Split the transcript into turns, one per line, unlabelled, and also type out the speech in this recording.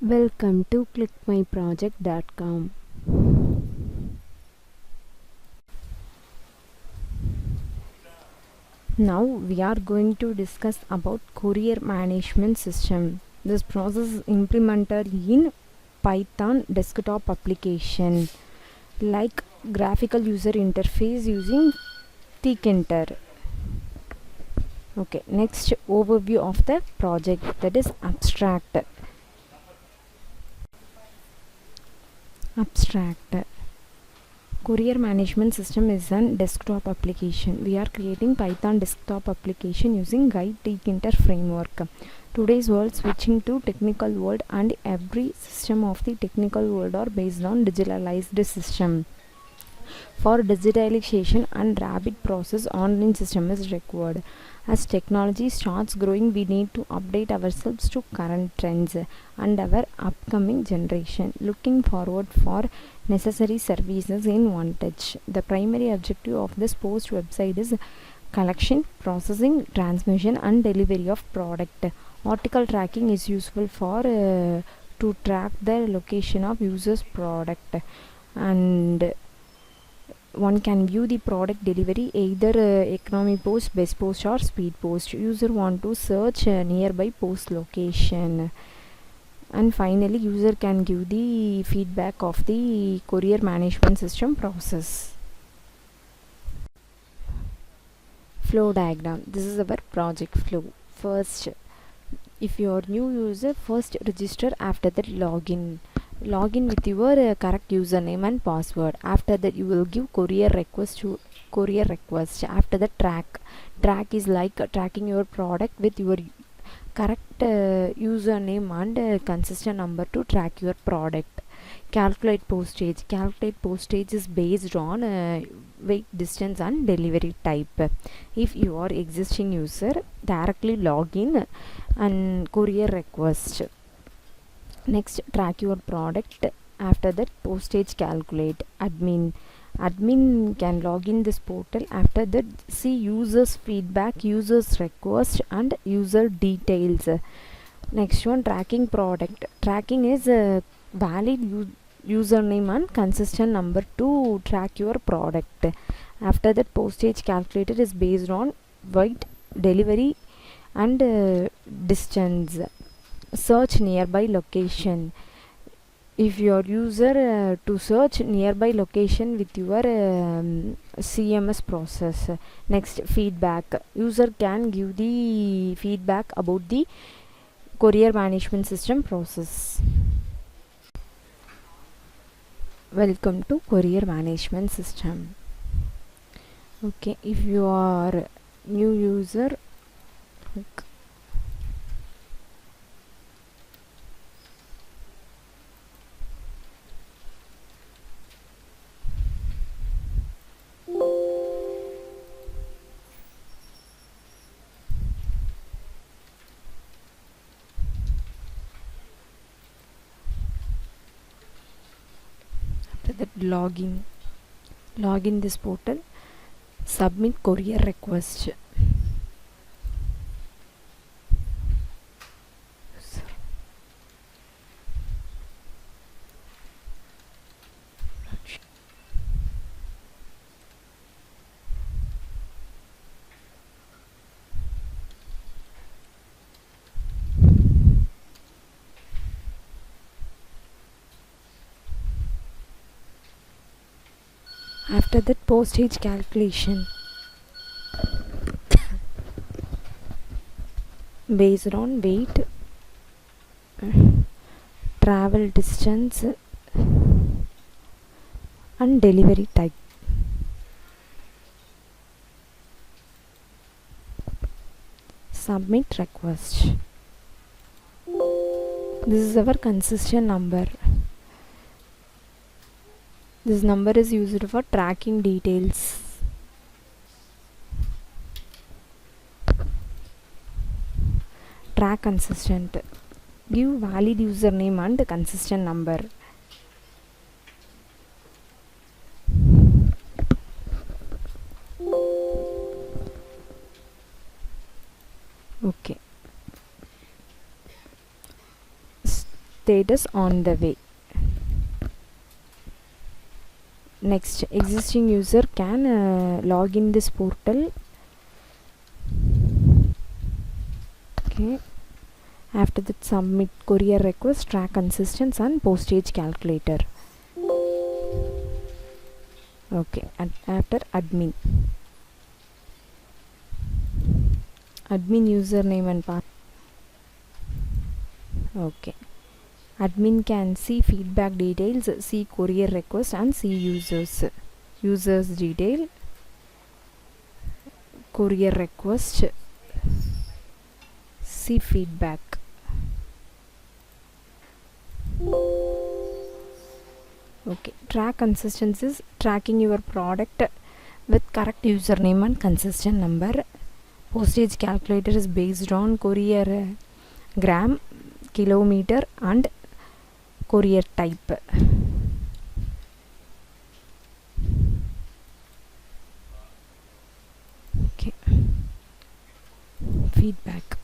Welcome to ClickMyProject.com. Now we are going to discuss about Courier management system. This process is implemented in Python desktop application like graphical user interface using Tkinter. Okay, next overview of the project, that is abstract. Courier management system is an desktop application. We are creating Python desktop application using Tkinter framework. Today's world switching to technical world, and every system of the technical world are based on digitalized system. For digitalization and rapid process, online system is required. As technology starts growing, we need to update ourselves to current trends and our upcoming generation. Looking forward for necessary services in one touch. The primary objective of this post website is collection, processing, transmission and delivery of product. Article tracking is useful for to track the location of user's product, and one can view the product delivery either economy post, best post or speed post. User want to search nearby post location, and finally user can give the feedback of the courier management system process. Flow diagram. This is our project flow. First, if you are new user, first register, after that login with your correct username and password. After that you will give courier request. After that track is like tracking your product with your correct username and consistent number to track your product. Calculate postage is based on weight, distance and delivery type. If you are existing user, directly log in and courier request. Next, track your product. After that, postage calculate. Admin can log in this portal. After that, see users feedback, users request and user details. Next one, tracking product. Tracking is a valid username and consistent number to track your product. After that, postage calculator is based on weight, delivery and distance. Search nearby location. If your user to search nearby location with your CMS process. Next, feedback. User can give the feedback about the courier management system process. Welcome to courier management system. Okay, if you are new user, after that login this portal, submit courier request. After that, postage calculation based on weight, travel distance and delivery type. Submit request. This is our consistent number. This number is used for tracking details. Track consistent. Give valid username and consistent number. Okay. status on the way. Next, existing user can log in this portal. Okay. After that, submit courier request, track consistence and postage calculator. Okay, and after admin username and password. Okay, admin can see feedback details, see courier request and see users detail, courier request, see feedback. Okay, track consistency is tracking your product with correct username and consistent number. Postage calculator is based on courier gram, kilometer and courier type. Okay, feedback.